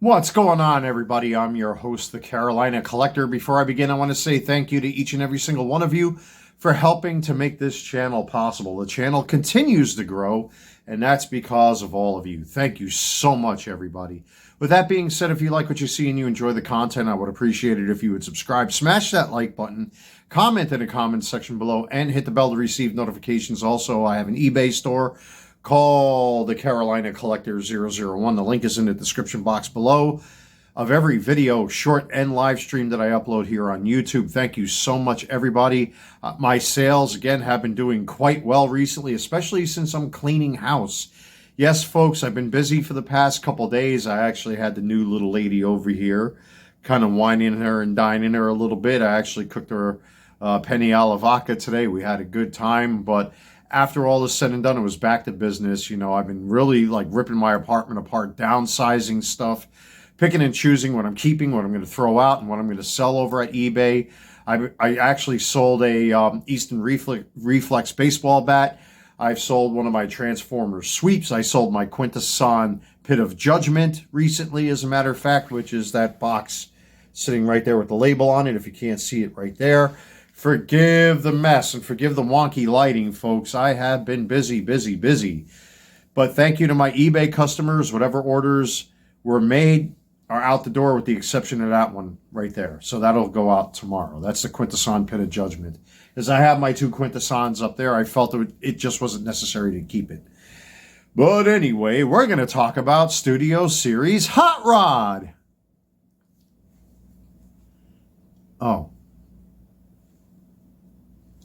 What's going on, everybody? I'm your host, the Carolina Collector. Before I begin, I want to say thank you to each and every single one of you for helping to make this channel possible. The channel continues to grow, and that's because of all of you. Thank you so much, everybody. With that being said, if you like what you see and you enjoy the content, I would appreciate it if you would subscribe, smash that like button, comment in the comments section below, and hit the bell to receive notifications. Also, I have an eBay store called the Carolina Collector 001. The link is in the description box below of every video, short, and live stream that I upload here on YouTube. Thank you so much, everybody. My sales, again, have been doing quite well recently, especially since I'm cleaning house. Yes, folks, I've been busy for the past couple days. I actually had the new little lady over here, kind of whining her and dining her a little bit. I actually cooked her penne alla vodka today. We had a good time, but after all is said and done, it was back to business. You know, I've been really like ripping my apartment apart, downsizing stuff, picking and choosing what I'm keeping, what I'm going to throw out, and what I'm going to sell over at eBay. I actually sold a Easton Reflex baseball bat. I've sold one of my Transformers sweeps. I sold my Quintesson Pit of Judgment recently, as a matter of fact, which is that box sitting right there with the label on it, if you can't see it right there. Forgive the mess and forgive the wonky lighting, folks. I have been busy. But thank you to my eBay customers. Whatever orders were made are out the door, with the exception of that one right there. So that'll go out tomorrow. That's the Quintesson Pit of Judgment. As I have my two Quintessons up there, I felt it just wasn't necessary to keep it. But anyway, we're going to talk about Studio Series Hot Rod.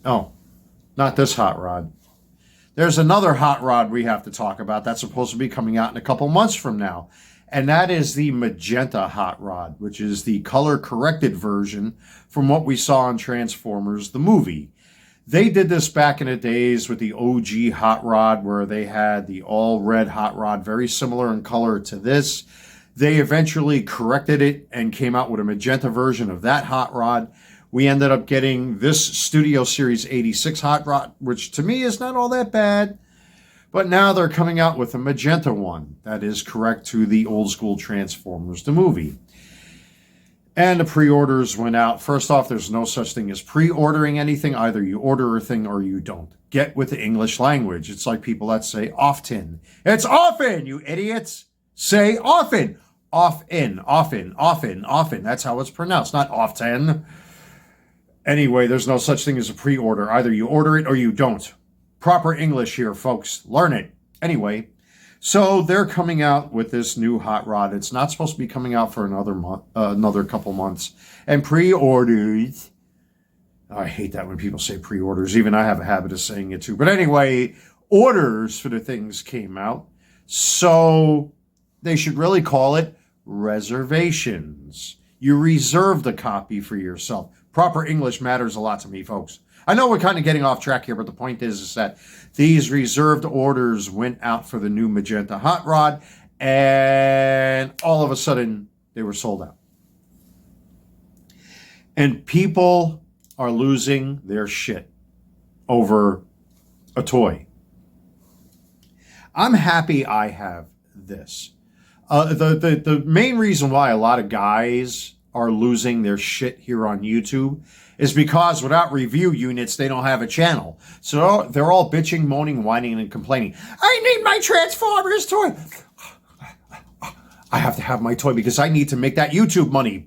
Oh, not this hot rod. There's another hot rod we have to talk about that's supposed to be coming out in a couple months from now. And that is the magenta hot rod, which is the color-corrected version from what we saw in Transformers, the movie. They did this back in the days with the OG hot rod, where they had the all-red hot rod, very similar in color to this. They eventually corrected it and came out with a magenta version of that hot rod. We ended up getting this Studio Series 86 hot rod, which to me is not all that bad. But now they're coming out with a magenta one that is correct to the old school Transformers, the movie. And the pre-orders went out. First off, there's no such thing as pre-ordering anything. Either you order a thing or you don't. Get with the English language. It's like people that say often. It's often, you idiots. Say often. Often. That's how it's pronounced, not often. Anyway, there's no such thing as a pre-order. Either you order it or you don't. Proper English here, folks. Learn it. Anyway, so they're coming out with this new hot rod. It's not supposed to be coming out for another couple months. And pre-orders, I hate that when people say pre-orders. Even I have a habit of saying it too. But anyway, orders for the things came out. So they should really call it reservations. You reserve the copy for yourself. Proper English matters a lot to me, folks. I know we're kind of getting off track here, but the point is that these reserved orders went out for the new magenta hot rod, and all of a sudden, they were sold out. And people are losing their shit over a toy. I'm happy I have this. The main reason why a lot of guys are losing their shit here on YouTube is because without review units, they don't have a channel. So they're all bitching, moaning, whining, and complaining. I need my Transformers toy. I have to have my toy because I need to make that YouTube money.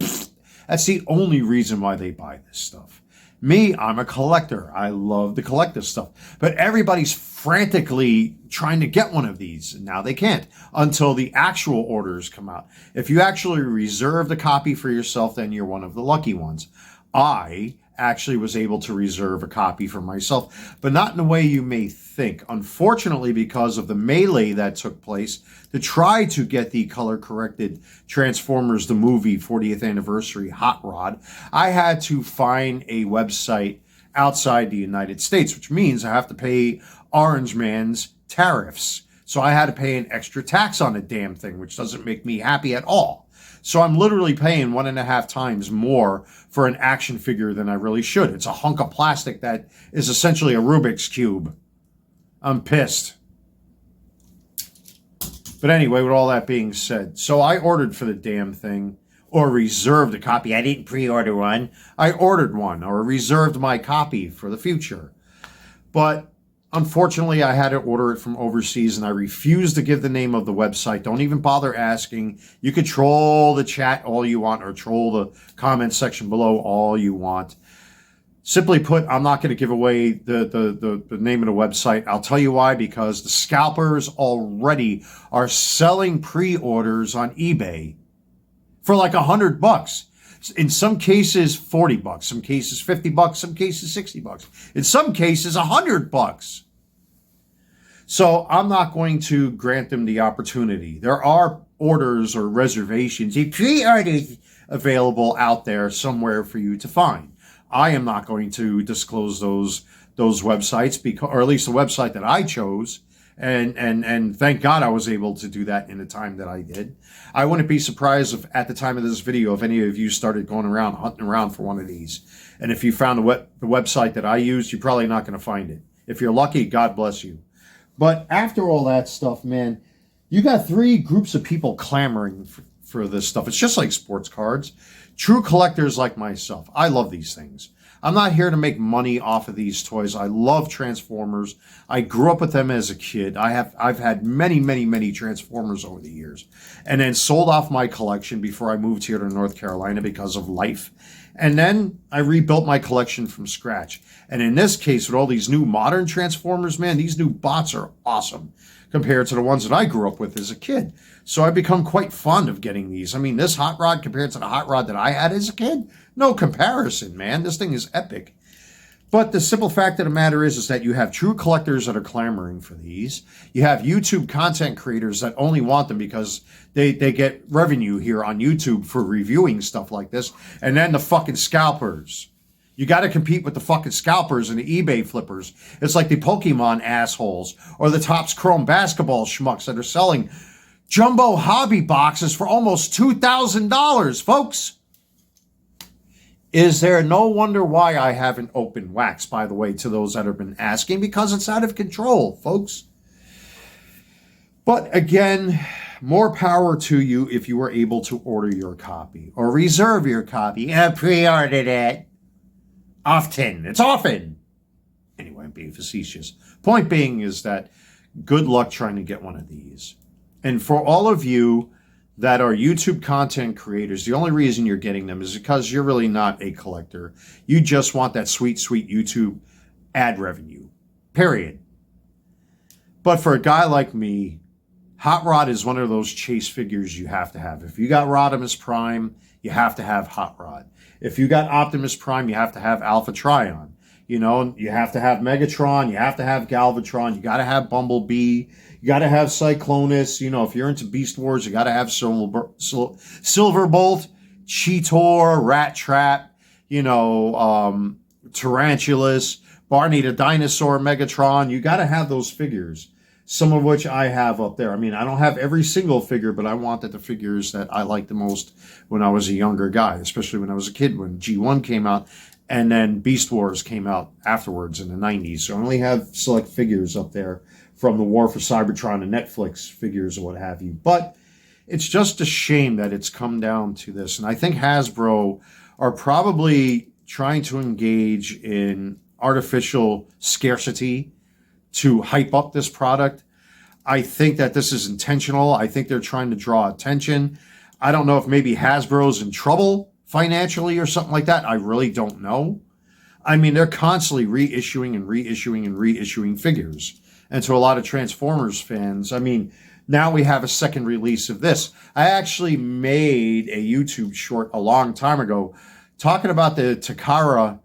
That's the only reason why they buy this stuff. Me, I'm a collector. I love to collect this stuff. But everybody's frantically trying to get one of these. And now they can't until the actual orders come out. If you actually reserve the copy for yourself, then you're one of the lucky ones. I actually was able to reserve a copy for myself, but not in the way you may think. Unfortunately, because of the melee that took place to try to get the color-corrected Transformers the Movie 40th Anniversary Hot Rod, I had to find a website outside the United States, which means I have to pay Orange Man's tariffs. So I had to pay an extra tax on the damn thing, which doesn't make me happy at all. So I'm literally paying 1.5 times more for an action figure than I really should. It's a hunk of plastic that is essentially a Rubik's Cube. I'm pissed. But anyway, with all that being said, so I ordered for the damn thing, or reserved a copy. I didn't pre-order one. I ordered one, or reserved my copy for the future. But unfortunately, I had to order it from overseas, and I refused to give the name of the website. Don't even bother asking. You could troll the chat all you want, or troll the comment section below all you want. Simply put, I'm not going to give away the name of the website. I'll tell you why, because the scalpers already are selling pre-orders on eBay for like $100. In some cases, $40, some cases $50, some cases $60, in some cases $100. So I'm not going to grant them the opportunity. There are orders or reservations, pre-orders available out there somewhere for you to find. I am not going to disclose those websites, because, or at least the website that I chose. And thank God I was able to do that in the time that I did. I wouldn't be surprised if at the time of this video, if any of you started going around, hunting around for one of these. And if you found the website that I used, you're probably not going to find it. If you're lucky, God bless you. But after all that stuff, man, you got three groups of people clamoring for this stuff. It's just like sports cards. True collectors like myself, I love these things. I'm not here to make money off of these toys. I love Transformers. I grew up with them as a kid. I've had many Transformers over the years, and then sold off my collection before I moved here to North Carolina because of life. And then I rebuilt my collection from scratch. And in this case, with all these new modern Transformers, man, these new bots are awesome compared to the ones that I grew up with as a kid. So I've become quite fond of getting these. I mean, this hot rod compared to the hot rod that I had as a kid, no comparison, man. This thing is epic. But the simple fact of the matter is that you have true collectors that are clamoring for these. You have YouTube content creators that only want them because they get revenue here on YouTube for reviewing stuff like this. And then the fucking scalpers. You got to compete with the fucking scalpers and the eBay flippers. It's like the Pokemon assholes or the Topps Chrome basketball schmucks that are selling jumbo hobby boxes for almost $2,000, folks. Is there no wonder why I haven't opened wax, by the way, to those that have been asking? Because it's out of control, folks. But again, more power to you if you were able to order your copy or reserve your copy. I pre-ordered it. Often. It's often. Anyway, I'm being facetious. Point being is that good luck trying to get one of these. And for all of you that are YouTube content creators, the only reason you're getting them is because you're really not a collector. You just want that sweet YouTube ad revenue. Period. But for a guy like me, Hot Rod is one of those chase figures you have to have. If you got Rodimus Prime, you have to have Hot Rod. If you got Optimus Prime, you have to have Alpha Trion. You know, you have to have Megatron. You have to have Galvatron. You got to have Bumblebee. You got to have Cyclonus. You know, if you're into Beast Wars, you got to have Silverbolt, Cheetor, Rat Trap, you know, Tarantulas, Barney the Dinosaur, Megatron. You got to have those figures. Some of which I have up there. I mean, I don't have every single figure, but I wanted the figures that I liked the most when I was a younger guy, especially when I was a kid, when G1 came out, and then Beast Wars came out afterwards in the 90s. So I only have select figures up there from the War for Cybertron and Netflix figures or what have you. But it's just a shame that it's come down to this. And I think Hasbro are probably trying to engage in artificial scarcity to hype up this product. I think that this is intentional. I think they're trying to draw attention. I don't know if maybe Hasbro's in trouble financially or something like that. I really don't know. I mean, they're constantly reissuing figures. And to a lot of Transformers fans, I mean, now we have a second release of this. I actually made a YouTube short a long time ago talking about the Takara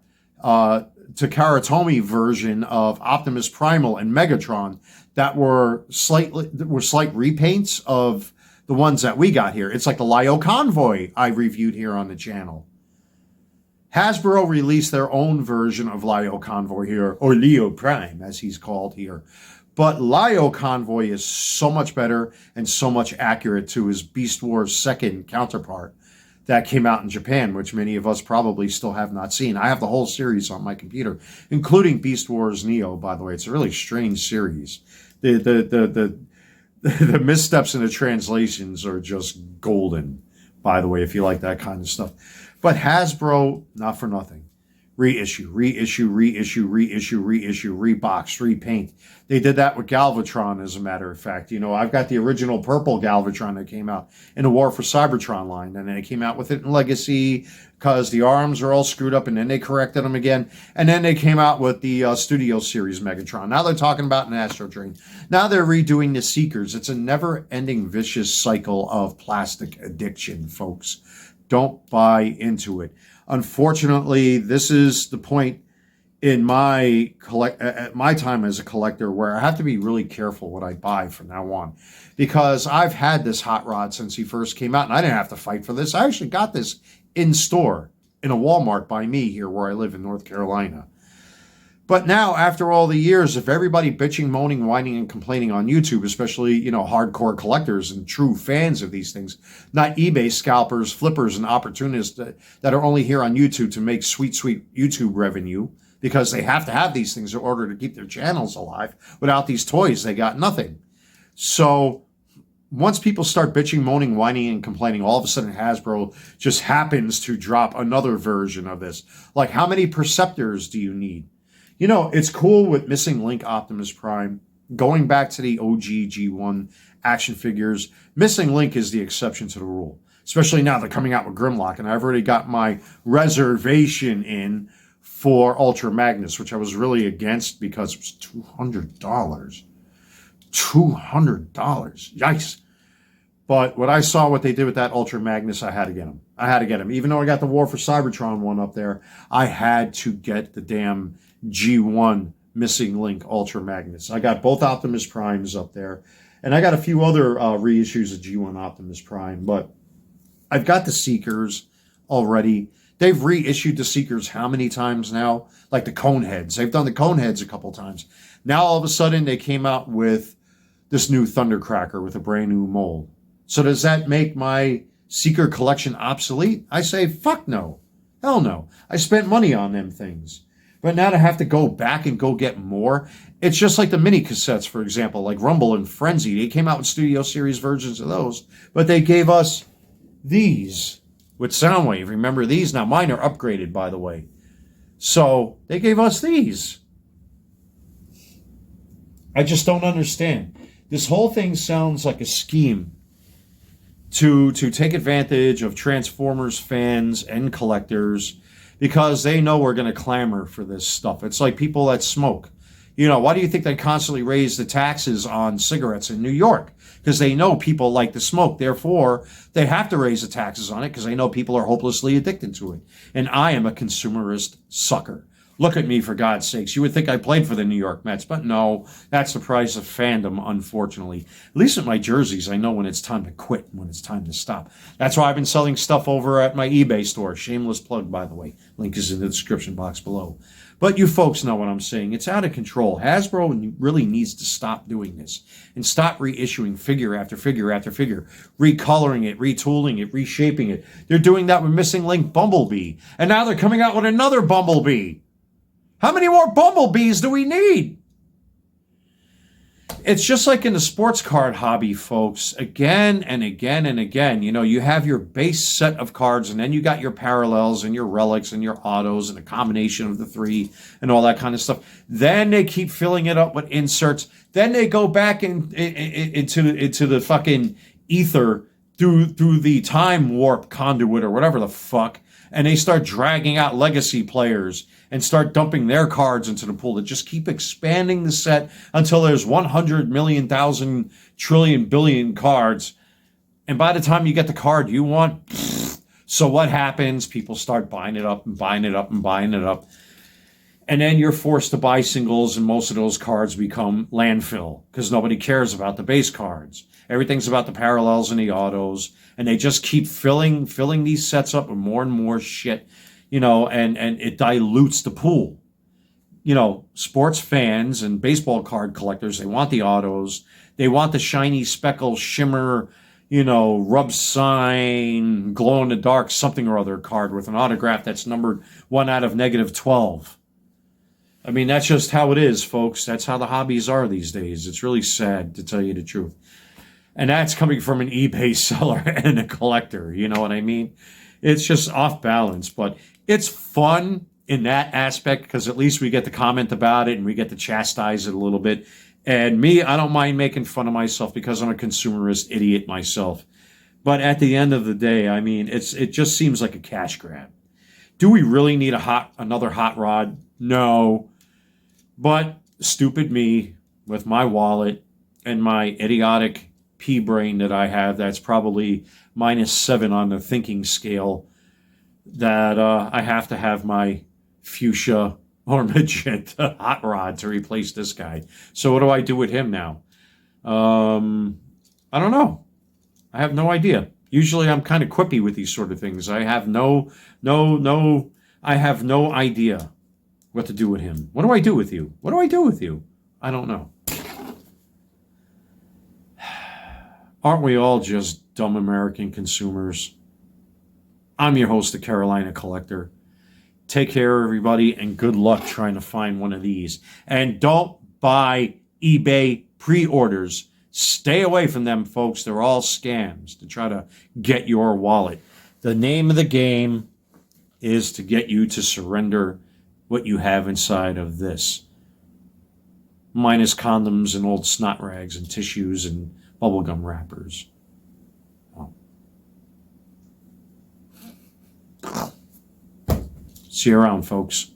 Tomy version of Optimus Primal and Megatron that were slight repaints of the ones that we got here. It's like the Lio Convoy I reviewed here on the channel. Hasbro released their own version of Lio Convoy here, or Leo Prime as he's called here. But Lio Convoy is so much better and so much accurate to his Beast Wars second counterpart that came out in Japan, which many of us probably still have not seen. I have the whole series on my computer, including Beast Wars Neo, by the way. It's a really strange series. The The missteps in the translations are just golden, by the way, if you like that kind of stuff. But Hasbro, not for nothing. Reissue, reissue, reissue, reissue, reissue, rebox, repaint. They did that with Galvatron, as a matter of fact. You know, I've got the original purple Galvatron that came out in the War for Cybertron line, and then they came out with it in Legacy because the arms are all screwed up, and then they corrected them again, and then they came out with the Studio Series Megatron. Now they're talking about an Astro Train. Now they're redoing the Seekers. It's a never-ending vicious cycle of plastic addiction, folks. Don't buy into it. Unfortunately, this is the point in my time as a collector where I have to be really careful what I buy from now on, because I've had this hot rod since he first came out, and I didn't have to fight for this. I actually got this in store in a Walmart by me here where I live in North Carolina. But now, after all the years of everybody bitching, moaning, whining, and complaining on YouTube, especially, you know, hardcore collectors and true fans of these things, not eBay scalpers, flippers, and opportunists that are only here on YouTube to make sweet, sweet YouTube revenue, because they have to have these things in order to keep their channels alive. Without these toys, they got nothing. So once people start bitching, moaning, whining, and complaining, all of a sudden Hasbro just happens to drop another version of this. Like, how many Perceptors do you need? You know, it's cool with Missing Link Optimus Prime. Going back to the OG G1 action figures, Missing Link is the exception to the rule. Especially now they're coming out with Grimlock, and I've already got my reservation in for Ultra Magnus, which I was really against because it was $200. $200. Yikes. But when I saw what they did with that Ultra Magnus, I had to get him. I had to get him. Even though I got the War for Cybertron one up there, I had to get the damn G1 Missing Link Ultra Magnus. I got both Optimus Primes up there. And I got a few other reissues of G1 Optimus Prime. But I've got the Seekers already. They've reissued the Seekers how many times now? Like the Coneheads. They've done the Coneheads a couple times. Now all of a sudden they came out with this new Thundercracker with a brand new mold. So does that make my Seeker collection obsolete? I say, fuck no. Hell no. I spent money on them things. But now to have to go back and go get more, it's just like the mini cassettes, for example, like Rumble and Frenzy. They came out with Studio Series versions of those, but they gave us these with Soundwave. Remember these? Now mine are upgraded, by the way. So they gave us these. I just don't understand. This whole thing sounds like a scheme to take advantage of Transformers fans and collectors, because they know we're going to clamor for this stuff. It's like people that smoke. You know, why do you think they constantly raise the taxes on cigarettes in New York? Because they know people like to smoke. Therefore, they have to raise the taxes on it because they know people are hopelessly addicted to it. And I am a consumerist sucker. Look at me, for God's sakes. You would think I played for the New York Mets, but no, that's the price of fandom, unfortunately. At least with my jerseys, I know when it's time to quit and when it's time to stop. That's why I've been selling stuff over at my eBay store. Shameless plug, by the way. Link is in the description box below. But you folks know what I'm saying. It's out of control. Hasbro really needs to stop doing this and stop reissuing figure after figure after figure, recoloring it, retooling it, reshaping it. They're doing that with Missing Link Bumblebee. And now they're coming out with another Bumblebee. How many more Bumblebees do we need? It's just like in the sports card hobby, folks. Again and again and again, you know, you have your base set of cards, and then you got your parallels and your relics and your autos and a combination of the three and all that kind of stuff. Then they keep filling it up with inserts. Then they go back into the fucking ether through the time warp conduit or whatever the fuck, and they start dragging out legacy players and start dumping their cards into the pool to just keep expanding the set until there's 100 million, thousand, trillion, billion cards. And by the time you get the card you want, so what happens? People start buying it up and buying it up and buying it up. And then you're forced to buy singles, and most of those cards become landfill because nobody cares about the base cards. Everything's about the parallels and the autos, and they just keep filling these sets up with more and more shit. You know, and it dilutes the pool. You know, sports fans and baseball card collectors, they want the autos. They want the shiny speckle shimmer, you know, rub sign, glow in the dark, something or other card with an autograph that's numbered 1 out of -12. I mean, that's just how it is, folks. That's how the hobbies are these days. It's really sad, to tell you the truth. And that's coming from an eBay seller and a collector. You know what I mean? It's just off balance, but it's fun in that aspect because at least we get to comment about it and we get to chastise it a little bit. And me, I don't mind making fun of myself because I'm a consumerist idiot myself. But at the end of the day, I mean, it just seems like a cash grab. Do we really need another hot rod? No. But stupid me with my wallet and my idiotic pea brain that I have, that's probably -7 on the thinking scale, that I have to have my fuchsia or magenta hot rod to replace this guy. So what do I do with him now? I don't know. I have no idea. Usually I'm kind of quippy with these sort of things. I have I have no idea what to do with him. What do I do with you? What do I do with you? I don't know. Aren't we all just dumb American consumers? I'm your host, the Carolina Collector. Take care, everybody, and good luck trying to find one of these. And don't buy eBay pre-orders. Stay away from them, folks. They're all scams to try to get your wallet. The name of the game is to get you to surrender what you have inside of this. Minus condoms and old snot rags and tissues and bubblegum wrappers. Well. See you around, folks.